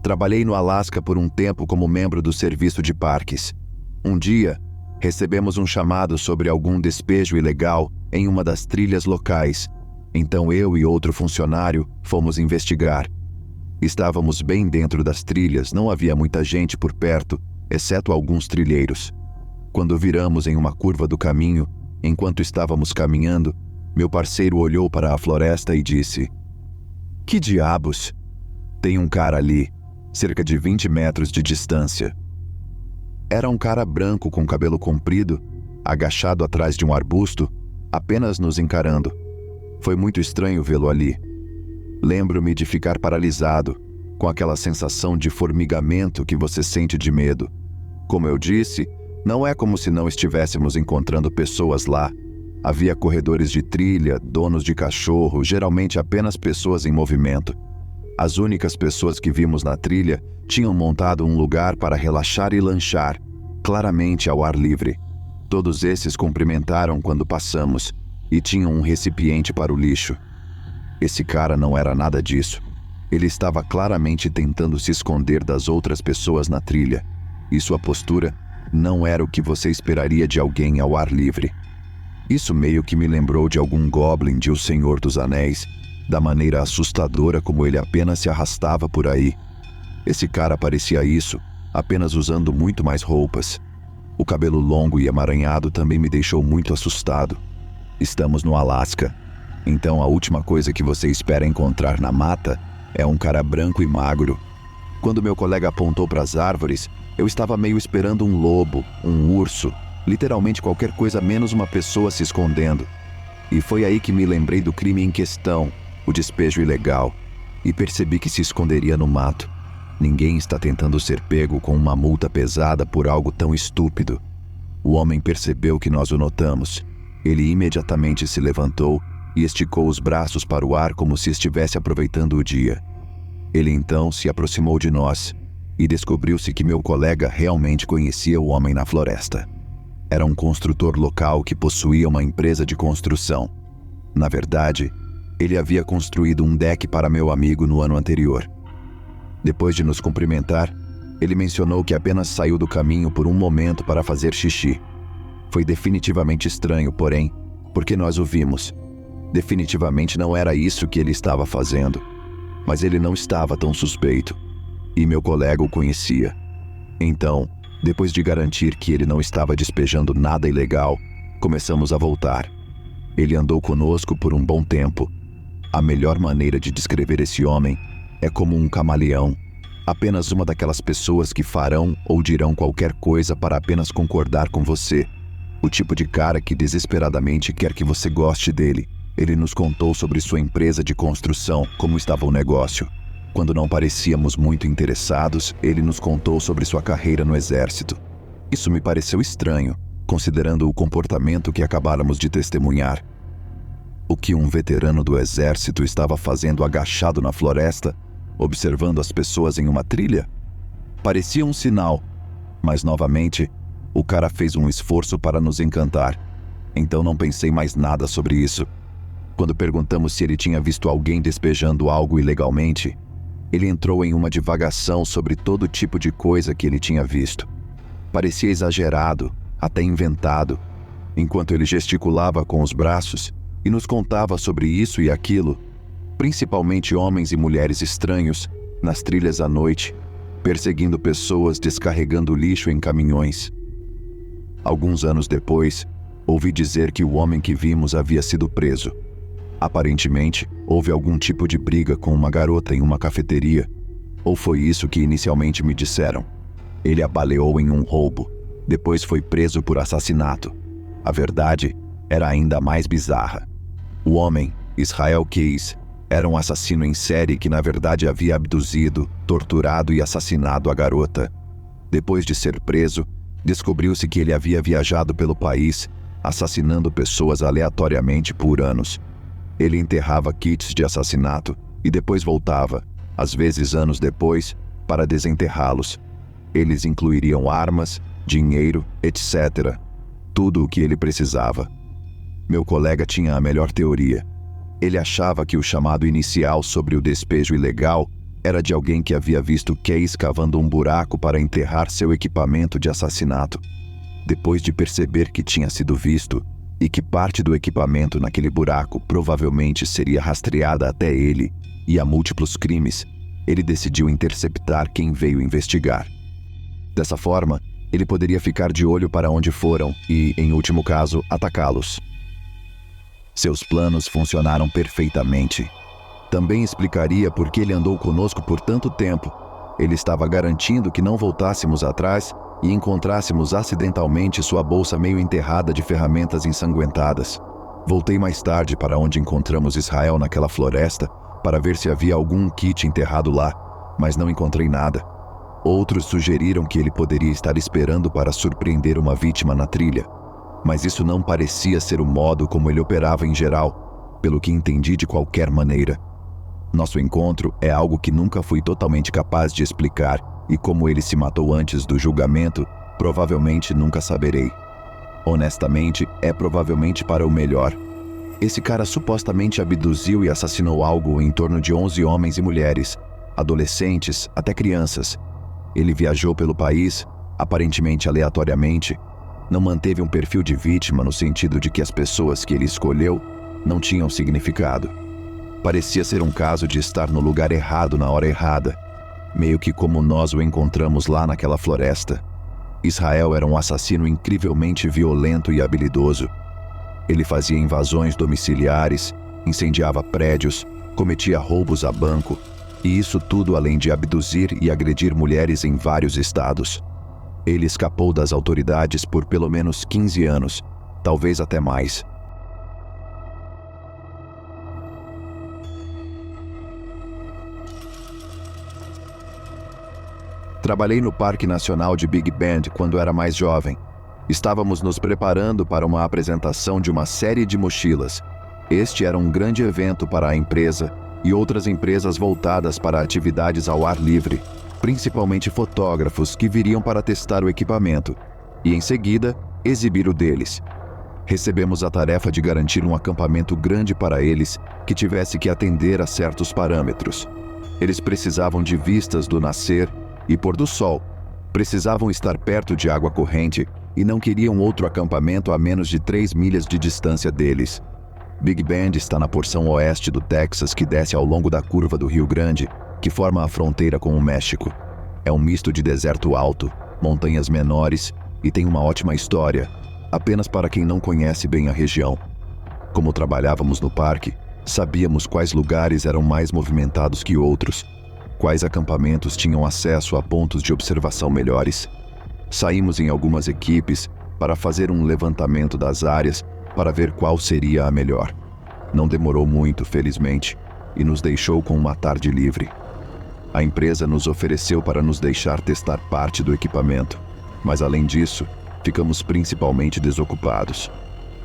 Trabalhei no Alasca por um tempo como membro do serviço de parques. Um dia, recebemos um chamado sobre algum despejo ilegal em uma das trilhas locais. Então eu e outro funcionário fomos investigar. Estávamos bem dentro das trilhas, não havia muita gente por perto, exceto alguns trilheiros. Quando viramos em uma curva do caminho, enquanto estávamos caminhando, meu parceiro olhou para a floresta e disse: "Que diabos? Tem um cara ali, cerca de 20 metros de distância." Era um cara branco com cabelo comprido, agachado atrás de um arbusto, apenas nos encarando. Foi muito estranho vê-lo ali. Lembro-me de ficar paralisado, com aquela sensação de formigamento que você sente de medo. Como eu disse, não é como se não estivéssemos encontrando pessoas lá. Havia corredores de trilha, donos de cachorro, geralmente apenas pessoas em movimento. As únicas pessoas que vimos na trilha tinham montado um lugar para relaxar e lanchar, claramente ao ar livre. Todos esses cumprimentaram quando passamos e tinham um recipiente para o lixo. Esse cara não era nada disso. Ele estava claramente tentando se esconder das outras pessoas na trilha, e sua postura não era o que você esperaria de alguém ao ar livre. Isso meio que me lembrou de algum goblin de O Senhor dos Anéis, da maneira assustadora como ele apenas se arrastava por aí. Esse cara parecia isso, apenas usando muito mais roupas. O cabelo longo e emaranhado também me deixou muito assustado. Estamos no Alasca, então a última coisa que você espera encontrar na mata é um cara branco e magro. Quando meu colega apontou para as árvores, eu estava meio esperando um lobo, um urso, literalmente qualquer coisa menos uma pessoa se escondendo. E foi aí que me lembrei do crime em questão, o despejo ilegal, e percebi que se esconderia no mato. Ninguém está tentando ser pego com uma multa pesada por algo tão estúpido. O homem percebeu que nós o notamos. Ele imediatamente se levantou e esticou os braços para o ar como se estivesse aproveitando o dia. Ele então se aproximou de nós e descobriu-se que meu colega realmente conhecia o homem na floresta. Era um construtor local que possuía uma empresa de construção. Na verdade, ele havia construído um deck para meu amigo no ano anterior. Depois de nos cumprimentar, ele mencionou que apenas saiu do caminho por um momento para fazer xixi. Foi definitivamente estranho, porém, porque nós o vimos. Definitivamente não era isso que ele estava fazendo. Mas ele não estava tão suspeito. E meu colega o conhecia. Então, depois de garantir que ele não estava despejando nada ilegal, começamos a voltar. Ele andou conosco por um bom tempo. A melhor maneira de descrever esse homem é como um camaleão. Apenas uma daquelas pessoas que farão ou dirão qualquer coisa para apenas concordar com você. O tipo de cara que desesperadamente quer que você goste dele. Ele nos contou sobre sua empresa de construção, como estava o negócio. Quando não parecíamos muito interessados, ele nos contou sobre sua carreira no exército. Isso me pareceu estranho, considerando o comportamento que acabáramos de testemunhar. O que um veterano do exército estava fazendo agachado na floresta, observando as pessoas em uma trilha? Parecia um sinal, mas novamente, o cara fez um esforço para nos encantar. Então não pensei mais nada sobre isso. Quando perguntamos se ele tinha visto alguém despejando algo ilegalmente, ele entrou em uma divagação sobre todo tipo de coisa que ele tinha visto. Parecia exagerado, até inventado, enquanto ele gesticulava com os braços e nos contava sobre isso e aquilo, principalmente homens e mulheres estranhos, nas trilhas à noite, perseguindo pessoas descarregando lixo em caminhões. Alguns anos depois, ouvi dizer que o homem que vimos havia sido preso. Aparentemente, houve algum tipo de briga com uma garota em uma cafeteria, ou foi isso que inicialmente me disseram. Ele a baleou em um roubo, depois foi preso por assassinato. A verdade era ainda mais bizarra. O homem, Israel Case, era um assassino em série que na verdade havia abduzido, torturado e assassinado a garota. Depois de ser preso, descobriu-se que ele havia viajado pelo país, assassinando pessoas aleatoriamente por anos. Ele enterrava kits de assassinato e depois voltava, às vezes anos depois, para desenterrá-los. Eles incluiriam armas, dinheiro, etc. Tudo o que ele precisava. Meu colega tinha a melhor teoria. Ele achava que o chamado inicial sobre o despejo ilegal Era de alguém que havia visto Kay escavando um buraco para enterrar seu equipamento de assassinato. Depois de perceber que tinha sido visto e que parte do equipamento naquele buraco provavelmente seria rastreada até ele e a múltiplos crimes, ele decidiu interceptar quem veio investigar. Dessa forma, ele poderia ficar de olho para onde foram e, em último caso, atacá-los. Seus planos funcionaram perfeitamente. Também explicaria por que ele andou conosco por tanto tempo. Ele estava garantindo que não voltássemos atrás e encontrássemos acidentalmente sua bolsa meio enterrada de ferramentas ensanguentadas. Voltei mais tarde para onde encontramos Israel naquela floresta para ver se havia algum kit enterrado lá, mas não encontrei nada. Outros sugeriram que ele poderia estar esperando para surpreender uma vítima na trilha, mas isso não parecia ser o modo como ele operava em geral, pelo que entendi de qualquer maneira. Nosso encontro é algo que nunca fui totalmente capaz de explicar, e como ele se matou antes do julgamento, provavelmente nunca saberei. Honestamente, é provavelmente para o melhor. Esse cara supostamente abduziu e assassinou algo em torno de 11 homens e mulheres, adolescentes até crianças. Ele viajou pelo país, aparentemente aleatoriamente, não manteve um perfil de vítima no sentido de que as pessoas que ele escolheu não tinham significado. Parecia ser um caso de estar no lugar errado na hora errada, meio que como nós o encontramos lá naquela floresta. Israel era um assassino incrivelmente violento e habilidoso. Ele fazia invasões domiciliares, incendiava prédios, cometia roubos a banco, e isso tudo além de abduzir e agredir mulheres em vários estados. Ele escapou das autoridades por pelo menos 15 anos, talvez até mais. Trabalhei no Parque Nacional de Big Bend quando era mais jovem. Estávamos nos preparando para uma apresentação de uma série de mochilas. Este era um grande evento para a empresa e outras empresas voltadas para atividades ao ar livre, principalmente fotógrafos que viriam para testar o equipamento e, em seguida, exibir o deles. Recebemos a tarefa de garantir um acampamento grande para eles que tivesse que atender a certos parâmetros. Eles precisavam de vistas do nascer e pôr do sol, precisavam estar perto de água corrente e não queriam outro acampamento a menos de 3 milhas de distância deles. Big Bend está na porção oeste do Texas que desce ao longo da curva do Rio Grande, que forma a fronteira com o México. É um misto de deserto alto, montanhas menores e tem uma ótima história, apenas para quem não conhece bem a região. Como trabalhávamos no parque, sabíamos quais lugares eram mais movimentados que outros, quais acampamentos tinham acesso a pontos de observação melhores. Saímos em algumas equipes para fazer um levantamento das áreas para ver qual seria a melhor. Não demorou muito, felizmente, e nos deixou com uma tarde livre. A empresa nos ofereceu para nos deixar testar parte do equipamento, mas além disso, ficamos principalmente desocupados.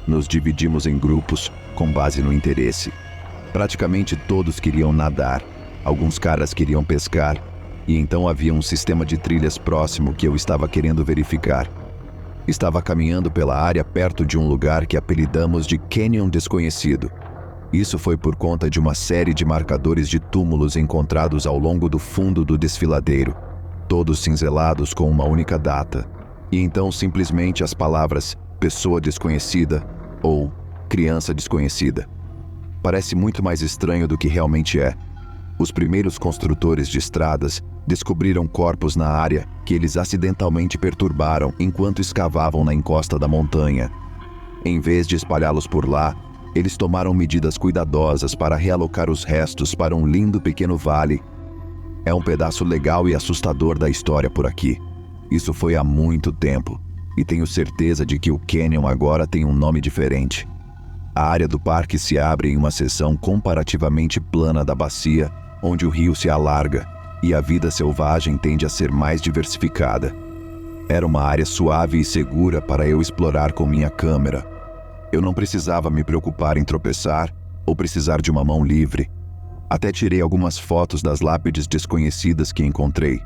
Nos dividimos em grupos com base no interesse. Praticamente todos queriam nadar, alguns caras queriam pescar, e então havia um sistema de trilhas próximo que eu estava querendo verificar. Estava caminhando pela área perto de um lugar que apelidamos de Canyon Desconhecido. Isso foi por conta de uma série de marcadores de túmulos encontrados ao longo do fundo do desfiladeiro, todos cinzelados com uma única data, e então simplesmente as palavras pessoa desconhecida ou criança desconhecida. Parece muito mais estranho do que realmente é. Os primeiros construtores de estradas descobriram corpos na área que eles acidentalmente perturbaram enquanto escavavam na encosta da montanha. Em vez de espalhá-los por lá, eles tomaram medidas cuidadosas para realocar os restos para um lindo pequeno vale. É um pedaço legal e assustador da história por aqui. Isso foi há muito tempo, e tenho certeza de que o Canyon agora tem um nome diferente. A área do parque se abre em uma seção comparativamente plana da bacia, onde o rio se alarga, e a vida selvagem tende a ser mais diversificada. Era uma área suave e segura para eu explorar com minha câmera. Eu não precisava me preocupar em tropeçar ou precisar de uma mão livre. Até tirei algumas fotos das lápides desconhecidas que encontrei.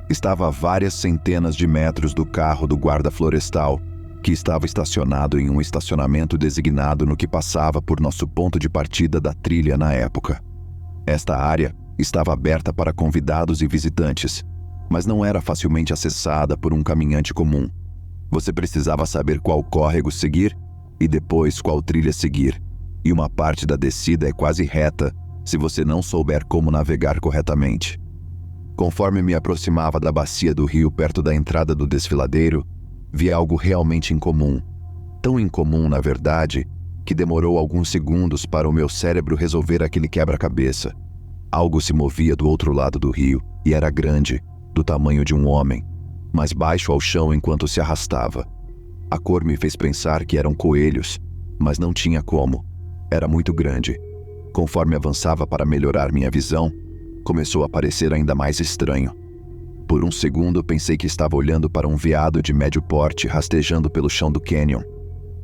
Estava a várias centenas de metros do carro do guarda florestal, que estava estacionado em um estacionamento designado no que passava por nosso ponto de partida da trilha na época. Esta área Estava aberta para convidados e visitantes, mas não era facilmente acessada por um caminhante comum. Você precisava saber qual córrego seguir e depois qual trilha seguir, e uma parte da descida é quase reta se você não souber como navegar corretamente. Conforme me aproximava da bacia do rio perto da entrada do desfiladeiro, vi algo realmente incomum. Tão incomum, na verdade, que demorou alguns segundos para o meu cérebro resolver aquele quebra-cabeça. Algo se movia do outro lado do rio e era grande, do tamanho de um homem, mas baixo ao chão enquanto se arrastava. A cor me fez pensar que eram coelhos, mas não tinha como. Era muito grande. Conforme avançava para melhorar minha visão, começou a parecer ainda mais estranho. Por um segundo pensei que estava olhando para um veado de médio porte rastejando pelo chão do cânion.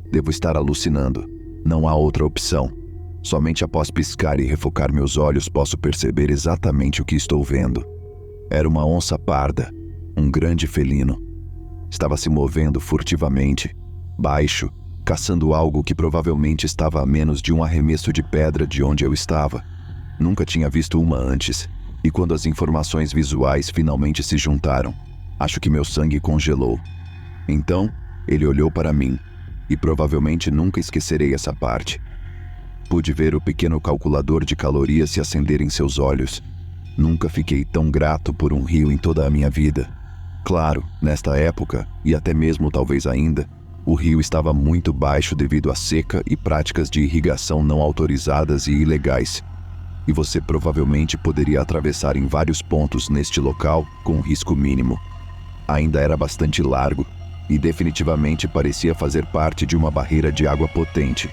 Devo estar alucinando. Não há outra opção. Somente após piscar e refocar meus olhos posso perceber exatamente o que estou vendo. Era uma onça parda, um grande felino. Estava se movendo furtivamente, baixo, caçando algo que provavelmente estava a menos de um arremesso de pedra de onde eu estava. Nunca tinha visto uma antes, e quando as informações visuais finalmente se juntaram, acho que meu sangue congelou. Então, ele olhou para mim, e provavelmente nunca esquecerei essa parte. Pude ver o pequeno calculador de calorias se acender em seus olhos. Nunca fiquei tão grato por um rio em toda a minha vida. Claro, nesta época, e até mesmo talvez ainda, o rio estava muito baixo devido à seca e práticas de irrigação não autorizadas e ilegais. E você provavelmente poderia atravessar em vários pontos neste local com risco mínimo. Ainda era bastante largo e definitivamente parecia fazer parte de uma barreira de água potente.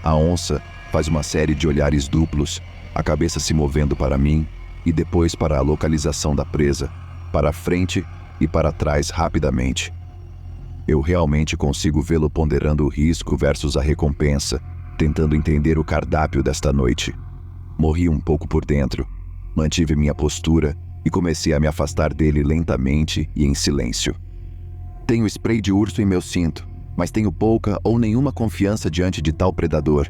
A onça faz uma série de olhares duplos, a cabeça se movendo para mim e depois para a localização da presa, para frente e para trás rapidamente. Eu realmente consigo vê-lo ponderando o risco versus a recompensa, tentando entender o cardápio desta noite. Morri um pouco por dentro, mantive minha postura e comecei a me afastar dele lentamente e em silêncio. Tenho spray de urso em meu cinto, mas tenho pouca ou nenhuma confiança diante de tal predador.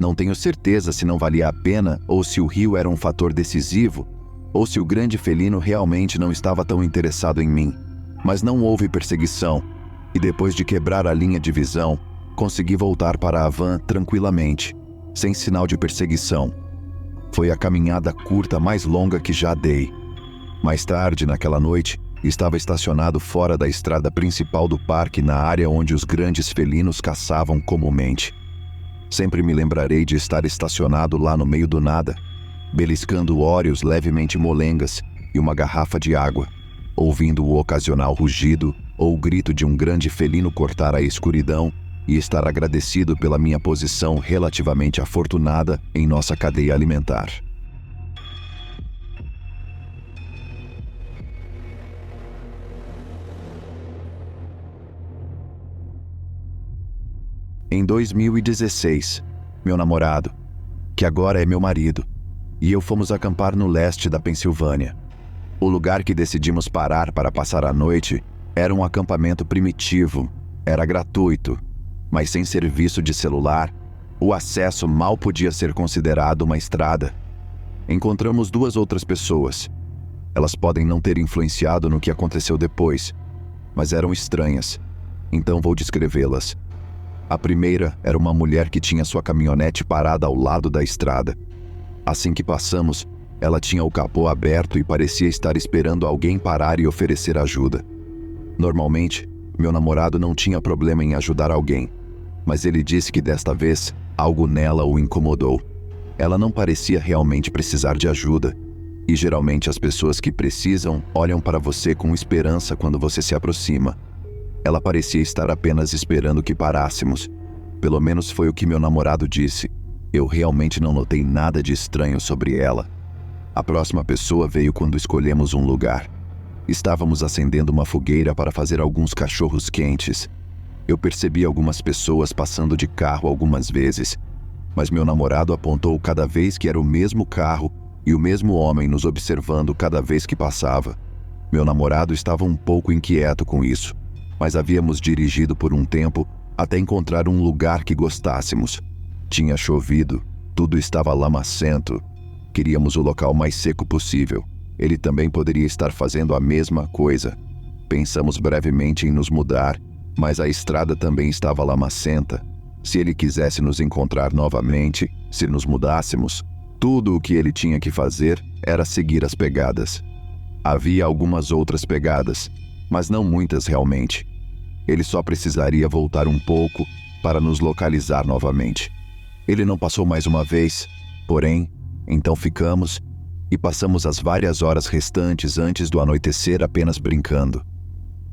Não tenho certeza se não valia a pena ou se o rio era um fator decisivo, ou se o grande felino realmente não estava tão interessado em mim. Mas não houve perseguição, e depois de quebrar a linha de visão, consegui voltar para a van tranquilamente, sem sinal de perseguição. Foi a caminhada curta mais longa que já dei. Mais tarde, naquela noite, estava estacionado fora da estrada principal do parque na área onde os grandes felinos caçavam comumente. Sempre me lembrarei de estar estacionado lá no meio do nada, beliscando óreos levemente molengas e uma garrafa de água, ouvindo o ocasional rugido ou o grito de um grande felino cortar a escuridão e estar agradecido pela minha posição relativamente afortunada em nossa cadeia alimentar. Em 2016, meu namorado, que agora é meu marido, e eu fomos acampar no leste da Pensilvânia. O lugar que decidimos parar para passar a noite era um acampamento primitivo, era gratuito, mas sem serviço de celular, o acesso mal podia ser considerado uma estrada. Encontramos 2 outras pessoas. Elas podem não ter influenciado no que aconteceu depois, mas eram estranhas, então vou descrevê-las. A primeira era uma mulher que tinha sua caminhonete parada ao lado da estrada. Assim que passamos, ela tinha o capô aberto e parecia estar esperando alguém parar e oferecer ajuda. Normalmente, meu namorado não tinha problema em ajudar alguém, mas ele disse que desta vez, algo nela o incomodou. Ela não parecia realmente precisar de ajuda, e geralmente as pessoas que precisam olham para você com esperança quando você se aproxima. Ela parecia estar apenas esperando que parássemos. Pelo menos foi o que meu namorado disse. Eu realmente não notei nada de estranho sobre ela. A próxima pessoa veio quando escolhemos um lugar. Estávamos acendendo uma fogueira para fazer alguns cachorros quentes. Eu percebi algumas pessoas passando de carro algumas vezes, mas meu namorado apontou cada vez que era o mesmo carro e o mesmo homem nos observando cada vez que passava. Meu namorado estava um pouco inquieto com isso, mas havíamos dirigido por um tempo até encontrar um lugar que gostássemos. Tinha chovido, tudo estava lamacento. queríamos o local mais seco possível. Ele também poderia estar fazendo a mesma coisa. Pensamos brevemente em nos mudar, mas a estrada também estava lamacenta. Se ele quisesse nos encontrar novamente, se nos mudássemos, tudo o que ele tinha que fazer era seguir as pegadas. Havia algumas outras pegadas, mas não muitas realmente. Ele só precisaria voltar um pouco para nos localizar novamente. Ele não passou mais uma vez, porém, então ficamos e passamos as várias horas restantes antes do anoitecer apenas brincando.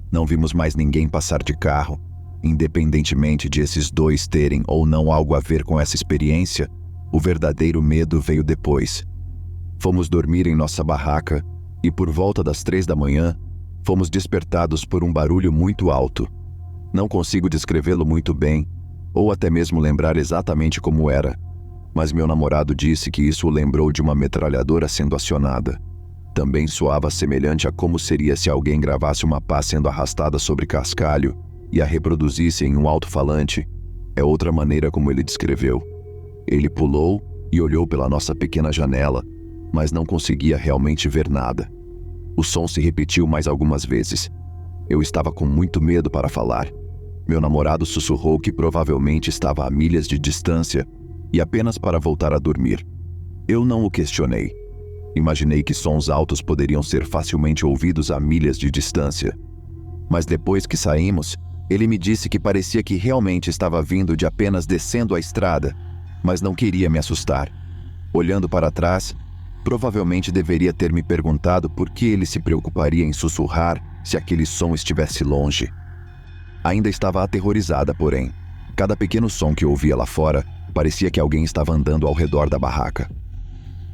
Não vimos mais ninguém passar de carro. Independentemente de esses dois terem ou não algo a ver com essa experiência, o verdadeiro medo veio depois. Fomos dormir em nossa barraca e por volta das 3 da manhã, fomos despertados por um barulho muito alto. Não consigo descrevê-lo muito bem, ou até mesmo lembrar exatamente como era, mas meu namorado disse que isso o lembrou de uma metralhadora sendo acionada. Também soava semelhante a como seria se alguém gravasse uma pá sendo arrastada sobre cascalho e a reproduzisse em um alto-falante. É outra maneira como ele descreveu. Ele pulou e olhou pela nossa pequena janela, mas não conseguia realmente ver nada. O som se repetiu mais algumas vezes. Eu estava com muito medo para falar. Meu namorado sussurrou que provavelmente estava a milhas de distância e apenas para voltar a dormir. Eu não o questionei. Imaginei que sons altos poderiam ser facilmente ouvidos a milhas de distância. Mas depois que saímos, ele me disse que parecia que realmente estava vindo de apenas descendo a estrada, mas não queria me assustar. Olhando para trás, provavelmente deveria ter me perguntado por que ele se preocuparia em sussurrar se aquele som estivesse longe. Ainda estava aterrorizada, porém. Cada pequeno som que ouvia lá fora parecia que alguém estava andando ao redor da barraca.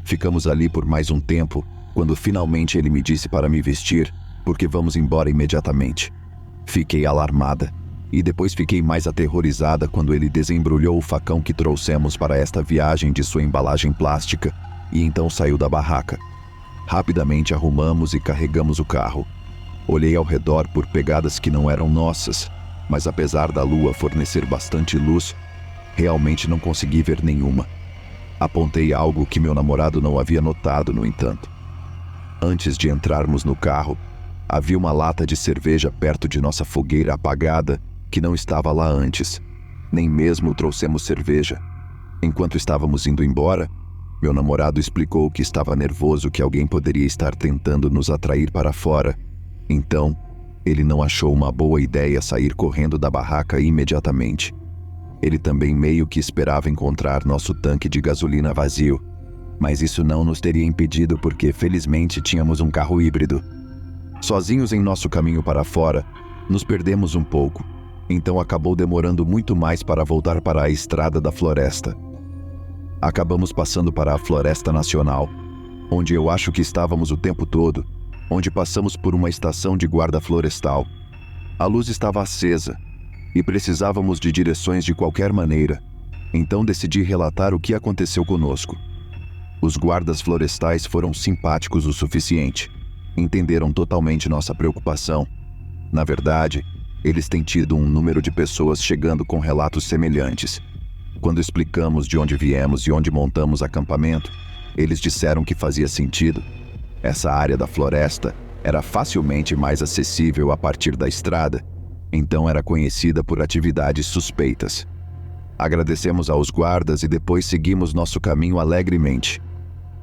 Ficamos ali por mais um tempo, quando finalmente ele me disse para me vestir, porque vamos embora imediatamente. Fiquei alarmada, e depois fiquei mais aterrorizada quando ele desembrulhou o facão que trouxemos para esta viagem de sua embalagem plástica, e então saiu da barraca. Rapidamente arrumamos e carregamos o carro. Olhei ao redor por pegadas que não eram nossas, mas apesar da lua fornecer bastante luz, realmente não consegui ver nenhuma. Apontei algo que meu namorado não havia notado, no entanto. Antes de entrarmos no carro, havia uma lata de cerveja perto de nossa fogueira apagada que não estava lá antes. Nem mesmo trouxemos cerveja. Enquanto estávamos indo embora, meu namorado explicou que estava nervoso que alguém poderia estar tentando nos atrair para fora. Então, ele não achou uma boa ideia sair correndo da barraca imediatamente. Ele também meio que esperava encontrar nosso tanque de gasolina vazio, mas isso não nos teria impedido porque, felizmente, tínhamos um carro híbrido. Sozinhos em nosso caminho para fora, nos perdemos um pouco, então acabou demorando muito mais para voltar para a estrada da floresta. Acabamos passando para a Floresta Nacional, onde eu acho que estávamos o tempo todo, onde passamos por uma estação de guarda florestal. A luz estava acesa, e precisávamos de direções de qualquer maneira, então decidi relatar o que aconteceu conosco. Os guardas florestais foram simpáticos o suficiente. Entenderam totalmente nossa preocupação. Na verdade, eles têm tido um número de pessoas chegando com relatos semelhantes. Quando explicamos de onde viemos e onde montamos acampamento, eles disseram que fazia sentido. Essa área da floresta era facilmente mais acessível a partir da estrada, então era conhecida por atividades suspeitas. Agradecemos aos guardas e depois seguimos nosso caminho alegremente.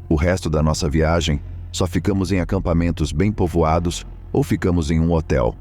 O resto da nossa viagem, só ficamos em acampamentos bem povoados ou ficamos em um hotel.